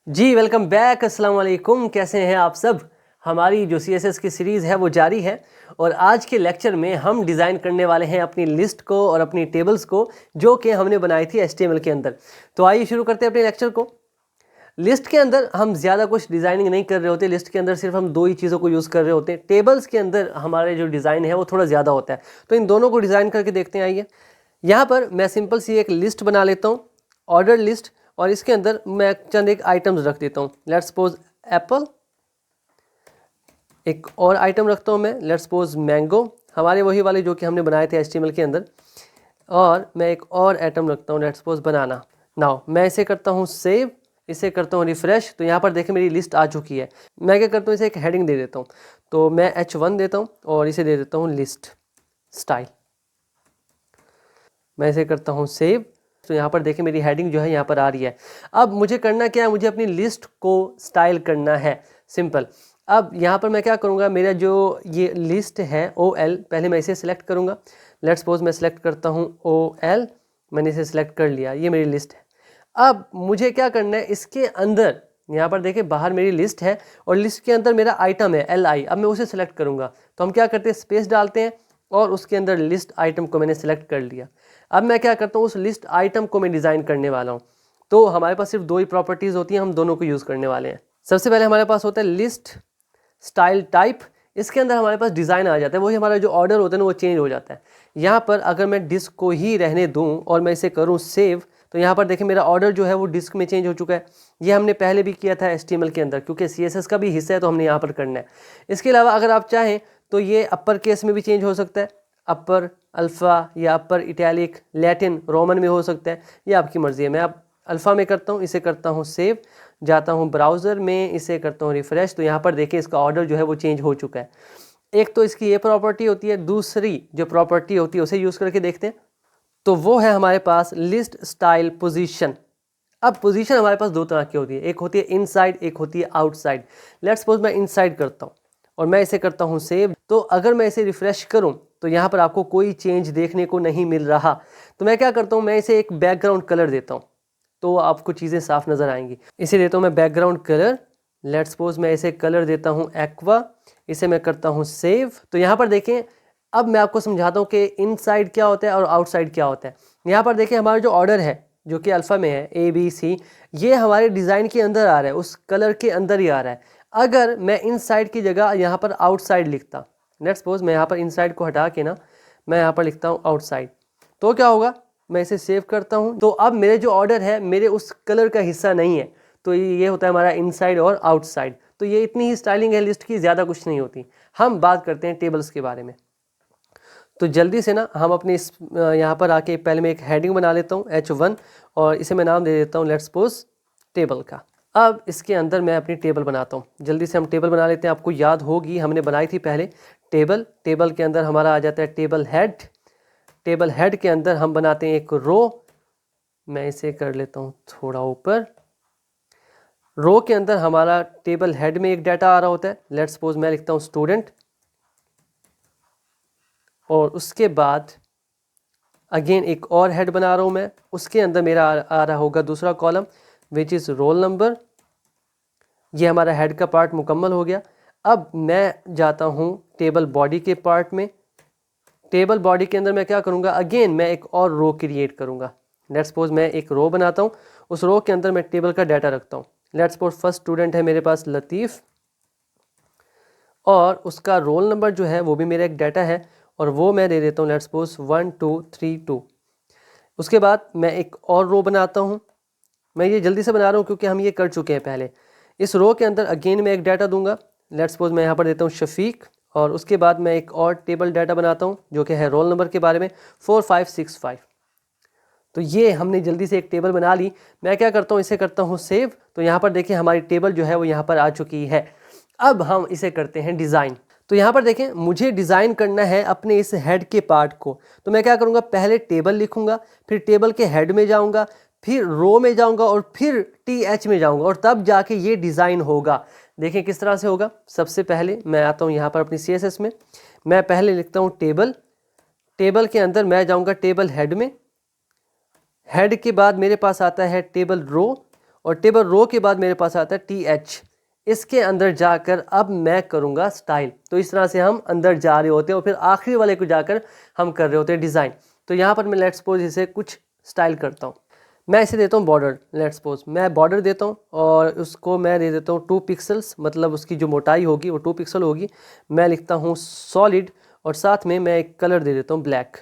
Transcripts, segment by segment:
जी welcome back. अस्सलाम वालेकुम। कैसे हैं आप सब। हमारी जो CSS की सीरीज़ है वो जारी है और आज के लेक्चर में हम डिज़ाइन करने वाले हैं अपनी लिस्ट को और अपनी टेबल्स को जो कि हमने बनाई थी HTML के अंदर। तो आइए शुरू करते हैं अपने लेक्चर को। लिस्ट के अंदर हम ज़्यादा कुछ डिज़ाइनिंग नहीं कर रहे होते। लिस्ट के अंदर सिर्फ हम दो ही चीज़ों को यूज़ कर रहे होते हैं। टेबल्स के अंदर हमारे जो डिज़ाइन है वो थोड़ा ज़्यादा होता है। तो इन दोनों को डिज़ाइन करके देखते हैं। आइए यहाँ पर मैं सिंपल सी एक लिस्ट बना लेता हूँ, ऑर्डर लिस्ट, और इसके अंदर मैं चंद एक आइटम्स रख देता हूँ। लेट्स सपोज एप्पल, एक और आइटम रखता हूँ मैं, लेट्स सपोज मैंगो, हमारे वही वाले जो कि हमने बनाए थे HTML के अंदर। और मैं एक और आइटम रखता हूँ, लेट्स सपोज बनाना। नाउ मैं इसे करता हूँ सेव, इसे करता हूँ रिफ्रेश। तो यहाँ पर देखें मेरी लिस्ट आ चुकी है। मैं क्या करता हूँ, इसे एक हेडिंग दे देता हूँ। तो मैं H1 देता हूँ और इसे दे देता हूँ लिस्ट स्टाइल। मैं इसे करता हूँ सेव। तो यहाँ पर देखें मेरी हेडिंग जो है यहाँ पर आ रही है। अब मुझे करना क्या है, मुझे अपनी लिस्ट को स्टाइल करना है। सिंपल। अब यहाँ पर मैं क्या करूँगा, मेरा जो ये लिस्ट है OL, पहले मैं इसे सिलेक्ट करूँगा। लेट्स सपोज मैं सिलेक्ट करता हूँ OL, मैंने इसे सिलेक्ट कर लिया, ये मेरी लिस्ट है। अब मुझे क्या करना है, इसके अंदर यहाँ पर देखिए बाहर मेरी लिस्ट है और लिस्ट के अंदर मेरा आइटम है LI। अब मैं उसे सिलेक्ट करूँगा तो हम क्या करते हैं, स्पेस डालते हैं और उसके अंदर लिस्ट आइटम को मैंने सिलेक्ट कर लिया। अब मैं क्या करता हूँ, उस लिस्ट आइटम को मैं डिज़ाइन करने वाला हूँ। तो हमारे पास सिर्फ दो ही प्रॉपर्टीज़ होती हैं, हम दोनों को यूज़ करने वाले हैं। सबसे पहले हमारे पास होता है लिस्ट स्टाइल टाइप। इसके अंदर हमारे पास डिज़ाइन आ जाता है, वही हमारा जो ऑर्डर होता है ना वो चेंज हो जाता है। यहाँ पर अगर मैं डिस्क को ही रहने दूँ और मैं इसे करूँ सेव, तो यहाँ पर देखें मेरा ऑर्डर जो है वो डिस्क में चेंज हो चुका है। ये हमने पहले भी किया था HTML के अंदर, क्योंकि CSS का भी हिस्सा है तो हमने यहाँ पर करना है। इसके अलावा अगर आप चाहें तो ये अपर केस में भी चेंज हो सकता है, अपर अल्फ़ा या अपर इटैलिक, लैटिन, रोमन में हो सकता है, ये आपकी मर्ज़ी है। मैं अब अल्फ़ा में करता हूँ, इसे करता हूँ सेव, जाता हूँ ब्राउज़र में, इसे करता हूँ रिफ़्रेश। तो यहाँ पर देखिए इसका ऑर्डर जो है वो चेंज हो चुका है। एक तो इसकी ये प्रॉपर्टी होती है, दूसरी जो प्रॉपर्टी होती है उसे यूज़ करके देखते हैं। तो वो है हमारे पास लिस्ट स्टाइल पोजीशन। अब पोजीशन हमारे पास दो तरह की होती है, एक होती है इनसाइड, एक होती है आउटसाइड। लेट्स सपोज मैं इनसाइड करता हूँ और मैं इसे करता हूँ सेव। तो अगर मैं इसे रिफ़्रेश करूँ तो यहाँ पर आपको कोई चेंज देखने को नहीं मिल रहा। तो मैं क्या करता हूँ, मैं इसे एक बैकग्राउंड कलर देता हूँ तो आपको चीज़ें साफ नज़र आएंगी। इसे देता हूँ मैं बैकग्राउंड कलर। लेट्स सपोज मैं इसे कलर देता हूँ एक्वा, इसे मैं करता हूँ सेव। तो यहाँ पर देखें, अब मैं आपको समझाता हूँ कि इनसाइड क्या होता है और आउटसाइड क्या होता है। यहाँ पर देखिए हमारा जो ऑर्डर है जो कि अल्फ़ा में है ABC, ये हमारे डिज़ाइन के अंदर आ रहा है, उस कलर के अंदर ही आ रहा है। अगर मैं इनसाइड की जगह यहाँ पर आउटसाइड लिखता, लेट्स सपोज मैं यहाँ पर इनसाइड को हटा के ना मैं यहाँ पर लिखता हूँ आउटसाइड, तो क्या होगा, मैं इसे सेव करता हूँ तो अब मेरे जो ऑर्डर है मेरे उस कलर का हिस्सा नहीं है। तो ये होता है हमारा इनसाइड और आउटसाइड। तो ये इतनी ही स्टाइलिंग है लिस्ट की, ज़्यादा कुछ नहीं होती। हम बात करते हैं टेबल्स के बारे में। तो जल्दी से ना हम अपने इस यहाँ पर आके पहले मैं एक हेडिंग बना लेता हूँ H1 और इसे मैं नाम दे देता हूँ लेट्स सपोज टेबल का। अब इसके अंदर मैं अपनी टेबल बनाता हूँ। जल्दी से हम टेबल बना लेते हैं। आपको याद होगी हमने बनाई थी पहले टेबल। टेबल के अंदर हमारा आ जाता है टेबल हेड। टेबल हेड के अंदर हम बनाते हैं एक रो। मैं इसे कर लेता हूँ थोड़ा ऊपर। रो के अंदर हमारा टेबल हेड में एक डाटा आ रहा होता है। लेट्स सपोज मैं लिखता हूँ स्टूडेंट, और उसके बाद अगेन एक और हेड बना रहा हूँ मैं, उसके अंदर मेरा आ रहा होगा दूसरा column which is roll number. ये हमारा हेड का पार्ट मुकम्मल हो गया। अब मैं जाता हूँ टेबल बॉडी के पार्ट में। टेबल बॉडी के अंदर मैं क्या करूँगा, अगेन मैं एक और रो क्रिएट करूँगा। लेट्स सपोज मैं एक रो बनाता हूँ, उस रो के अंदर मैं टेबल का डाटा रखता हूँ। लेट्स सपोज फर्स्ट स्टूडेंट है मेरे पास लतीफ़, और उसका रोल नंबर जो है वो भी मेरा एक डाटा है और वो मैं दे देता हूँ लेट्स सपोज 1 2 3 2। उसके बाद मैं एक और रो बनाता हूँ। मैं ये जल्दी से बना रहा हूँ क्योंकि हम ये कर चुके हैं पहले। इस रो के अंदर अगेन मैं एक डाटा दूंगा। लेट्स सपोज मैं यहाँ पर देता हूँ शफीक, और उसके बाद मैं एक और टेबल डाटा बनाता हूँ जो कि है रोल नंबर के बारे में 4565। तो ये हमने जल्दी से एक टेबल बना ली। मैं क्या करता हूँ, इसे करता हूँ सेव। तो यहाँ पर देखिए हमारी टेबल जो है वो यहाँ पर आ चुकी है। अब हम इसे करते हैं डिज़ाइन। तो यहाँ पर देखें मुझे डिज़ाइन करना है अपने इस हेड के पार्ट को। तो मैं क्या करूँगा, पहले टेबल लिखूँगा, फिर टेबल के हेड में जाऊँगा, फिर रो में जाऊँगा और फिर TH में जाऊँगा, और तब जाके ये डिज़ाइन होगा। देखें किस तरह से होगा। सबसे पहले मैं आता हूँ यहाँ पर अपनी CSS में। मैं पहले लिखता हूँ टेबल। टेबल के अंदर मैं जाऊँगा टेबल हेड में। हेड के बाद मेरे पास आता है टेबल रो, और टेबल रो के बाद मेरे पास आता है TH। इसके अंदर जाकर अब मैं करूँगा स्टाइल। तो इस तरह से हम अंदर जा रहे होते हैं और फिर आखिरी वाले को जाकर हम कर रहे होते हैं डिज़ाइन। तो यहाँ पर मैं लेट्स सपोज इसे कुछ स्टाइल करता हूँ। मैं इसे देता हूँ बॉर्डर, लेट्स सपोज मैं बॉर्डर देता हूँ और उसको मैं दे देता हूँ 2 पिक्सल्स, मतलब उसकी जो मोटाई होगी वो 2 पिक्सल होगी। मैं लिखता हूँ सॉलिड और साथ में मैं एक कलर दे देता हूँ ब्लैक।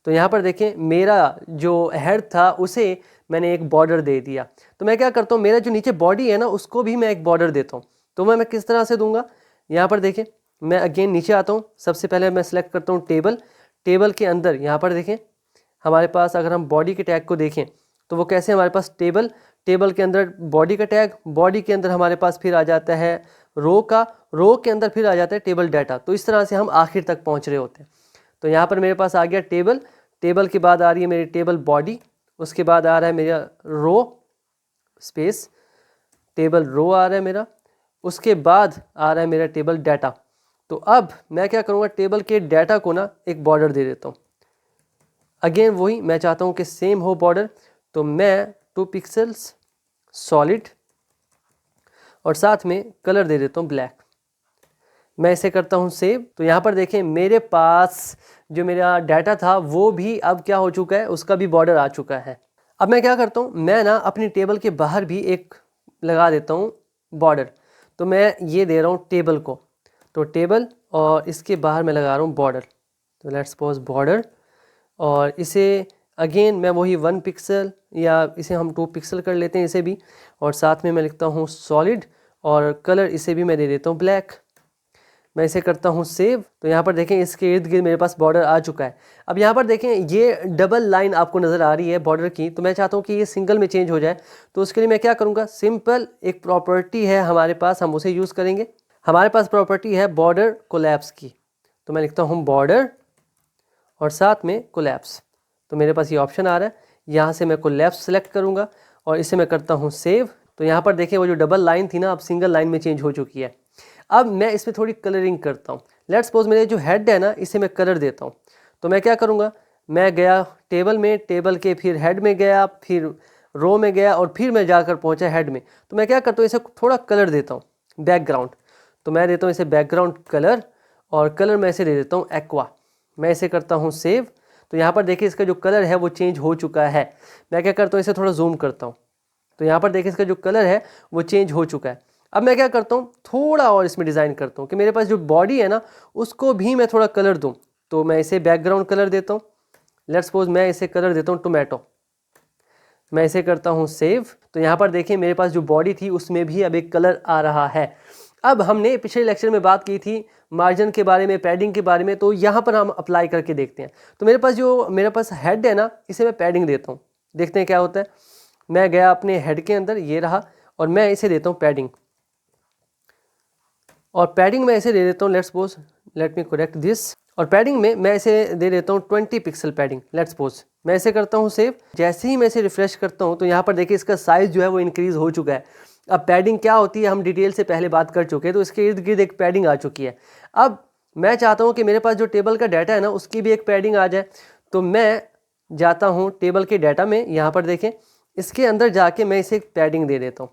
तो यहाँ पर देखें मेरा जो हेड था उसे मैंने एक बॉर्डर दे दिया। तो मैं क्या करता हूँ, मेरा जो नीचे बॉडी है ना उसको भी मैं एक बॉर्डर देता हूँ। तो मैं किस तरह से दूंगा, यहाँ पर देखें मैं अगेन नीचे आता हूँ। सबसे पहले मैं सेलेक्ट करता हूँ टेबल। टेबल के अंदर यहाँ पर देखें हमारे पास अगर हम बॉडी के टैग को देखें तो वो कैसे हमारे पास टेबल, टेबल के अंदर बॉडी का टैग, बॉडी के अंदर हमारे पास फिर आ जाता है रो का, रो के अंदर फिर आ जाता है टेबल डाटा। तो इस तरह से हम आखिर तक पहुँच रहे होते हैं। तो यहाँ पर मेरे पास आ गया टेबल, टेबल के बाद आ रही है मेरी टेबल बॉडी, उसके बाद आ रहा है मेरा रो स्पेस, टेबल रो आ रहा है मेरा, उसके बाद आ रहा है मेरा टेबल डाटा। तो अब मैं क्या करूँगा, टेबल के डाटा को ना एक बॉर्डर दे देता हूँ। अगेन वही मैं चाहता हूँ कि सेम हो बॉर्डर, तो मैं 2 पिक्सल्स सॉलिड और साथ में कलर दे देता हूँ ब्लैक। मैं इसे करता हूँ सेव। तो यहाँ पर देखें मेरे पास जो मेरा डाटा था वो भी अब क्या हो चुका है, उसका भी बॉर्डर आ चुका है। अब मैं क्या करता हूँ, मैं ना अपनी टेबल के बाहर भी एक लगा देता हूँ बॉर्डर। तो मैं ये दे रहा हूँ टेबल को, तो टेबल और इसके बाहर मैं लगा रहा हूँ बॉर्डर। तो लेट्स सपोज बॉर्डर, और इसे अगेन मैं वही 1 पिक्सल या इसे हम 2 पिक्सल कर लेते हैं इसे भी, और साथ में मैं लिखता हूँ सॉलिड और कलर इसे भी मैं दे देता हूँ ब्लैक। मैं इसे करता हूँ सेव। तो यहाँ पर देखें इसके इर्द गिर्द मेरे पास बॉर्डर आ चुका है। अब यहाँ पर देखें ये डबल लाइन आपको नज़र आ रही है बॉर्डर की, तो मैं चाहता हूँ कि ये सिंगल में चेंज हो जाए। तो उसके लिए मैं क्या करूँगा, सिंपल एक प्रॉपर्टी है हमारे पास, हम उसे यूज़ करेंगे। हमारे पास प्रॉपर्टी है बॉर्डर कोलैप्स की। तो मैं लिखता हूँ बॉर्डर और साथ में कोलैप्स। तो मेरे पास ये ऑप्शन आ रहा है, यहाँ से मैं कोलैप्स सेलेक्ट करूँगा और इसे मैं करता हूँ सेव। तो यहाँ पर देखें वो जो डबल लाइन थी ना अब सिंगल लाइन में चेंज हो चुकी है। अब मैं इसमें थोड़ी कलरिंग करता हूँ। लेट्स सपोज मेरे जो हेड है ना इसे मैं कलर देता हूँ। तो मैं क्या करूँगा, मैं गया टेबल में, टेबल के फिर हेड में गया, फिर रो में गया और फिर मैं जाकर पहुँचा हेड में। तो मैं क्या करता हूँ, इसे थोड़ा कलर देता हूँ, बैकग्राउंड। तो मैं देता हूँ इसे बैकग्राउंड कलर और कलर मैं इसे दे देता हूँ एक्वा। मैं इसे करता हूँ सेव। तो यहाँ पर देखिए इसका जो कलर है वो चेंज हो चुका है। मैं क्या करता हूँ, इसे थोड़ा जूम करता हूँ। तो यहाँ पर देखिए इसका जो कलर है वो चेंज हो चुका है। अब मैं क्या करता हूँ, थोड़ा और इसमें डिज़ाइन करता हूँ कि मेरे पास जो बॉडी है ना उसको भी मैं थोड़ा कलर दूँ। तो मैं इसे बैकग्राउंड कलर देता हूँ। लेट्स सपोज मैं इसे कलर देता हूँ टोमेटो। मैं इसे करता हूँ सेव। तो यहाँ पर देखिए मेरे पास जो बॉडी थी उसमें भी अब एक कलर आ रहा है। अब हमने पिछले लेक्चर में बात की थी मार्जिन के बारे में, पैडिंग के बारे में, तो यहाँ पर हम अप्लाई करके देखते हैं। तो मेरे पास हेड है ना इसे मैं पैडिंग देता हूँ, देखते हैं क्या होता है। मैं गया अपने हेड के अंदर, ये रहा, और मैं इसे देता हूँ पैडिंग, और पैडिंग में इसे दे देता हूँ let's suppose, let me correct this, और पैडिंग में मैं इसे दे देता हूँ 20 पिक्सल पैडिंग लेट्स सपोज। मैं इसे करता हूँ सेव। जैसे ही मैं इसे रिफ्रेश करता हूँ तो यहाँ पर देखिए इसका साइज़ जो है वो इंक्रीज़ हो चुका है। अब पैडिंग क्या होती है हम डिटेल से पहले बात कर चुके हैं, तो इसके इर्द गिर्द एक पैडिंग आ चुकी है। अब मैं चाहता हूँ कि मेरे पास जो टेबल का डाटा है ना उसकी भी एक पैडिंग आ जाए। तो मैं जाता हूँ टेबल के डाटा में, यहाँ पर देखें इसके अंदर जाके मैं इसे एक पैडिंग दे देता हूँ।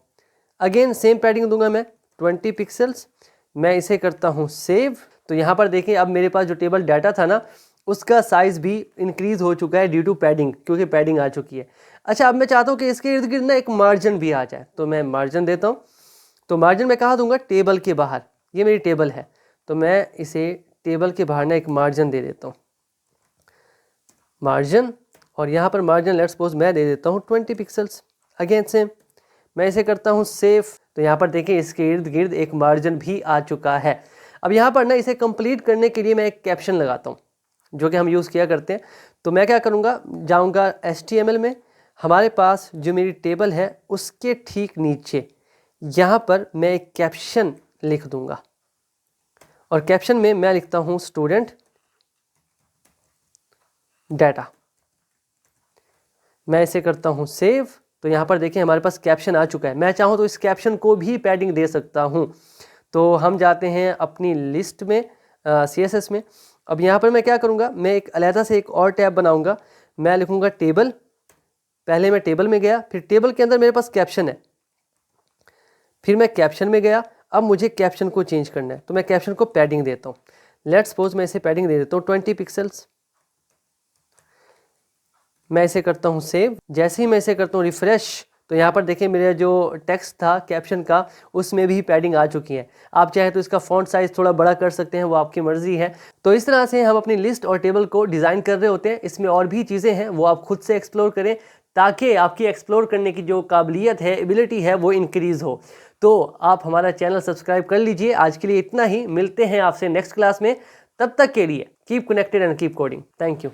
अगेन सेम पैडिंग दूंगा मैं 20 पिक्सल्स। मैं इसे करता हूँ सेव। तो यहाँ पर देखें अब मेरे पास जो टेबल डाटा था ना उसका साइज़ भी इंक्रीज़ हो चुका है ड्यू टू पैडिंग, क्योंकि पैडिंग आ चुकी है। अच्छा, अब मैं चाहता हूँ कि इसके इर्द गिर्द ना एक मार्जिन भी आ जाए, तो मैं मार्जिन देता हूँ। तो मार्जिन मैं कहाँ दूंगा, टेबल के बाहर। ये मेरी टेबल है तो मैं इसे टेबल के बाहर ना एक मार्जिन दे देता हूँ, मार्जिन, और यहाँ पर मार्जिन लेट्स सपोज मैं दे देता हूँ 20 पिक्सल्स। अगेन सेम मैं इसे करता हूँ सेव। तो यहाँ पर देखिए इसके इर्द गिर्द एक मार्जिन भी आ चुका है। अब यहाँ पर ना इसे कंप्लीट करने के लिए मैं एक कैप्शन लगाता हूँ जो कि हम यूज़ किया करते हैं। तो मैं क्या करूँगा, जाऊँगा HTML में, हमारे पास जो मेरी टेबल है उसके ठीक नीचे यहाँ पर मैं एक कैप्शन लिख दूँगा, और कैप्शन में मैं लिखता हूँ स्टूडेंट डाटा। मैं इसे करता हूँ सेव। तो यहाँ पर देखिए हमारे पास कैप्शन आ चुका है। मैं चाहूँ तो इस कैप्शन को भी पैडिंग दे सकता हूँ। तो हम जाते हैं अपनी लिस्ट में, CSS में। अब यहाँ पर मैं क्या करूँगा, मैं एक अलहदा से एक और टैब बनाऊँगा। मैं लिखूँगा टेबल। पहले मैं टेबल में गया, फिर टेबल के अंदर मेरे पास कैप्शन है, फिर मैं कैप्शन में गया, अब मुझे कैप्शन को चेंज करना है तो मैं कैप्शन को पैडिंग देता हूँ। लेट्स सपोज मैं इसे पैडिंग दे देता हूँ 20 पिक्सल्स। मैं इसे करता हूँ सेव। जैसे ही मैं इसे करता हूँ रिफ्रेश, तो यहाँ पर देखिए मेरा जो टेक्स्ट था कैप्शन का उसमें भी पैडिंग आ चुकी है। आप चाहे तो इसका फॉन्ट साइज थोड़ा बड़ा कर सकते हैं, वो आपकी मर्जी है। तो इस तरह से हम अपनी लिस्ट और टेबल को डिज़ाइन कर रहे होते हैं। इसमें और भी चीज़ें हैं, वो आप खुद से एक्सप्लोर करें ताकि आपकी एक्सप्लोर करने की जो काबिलियत है, एबिलिटी है, वो इंक्रीज़ हो। तो आप हमारा चैनल सब्सक्राइब कर लीजिए। आज के लिए इतना ही, मिलते हैं आपसे नेक्स्ट क्लास में। तब तक के लिए keep connected and keep coding. Thank you.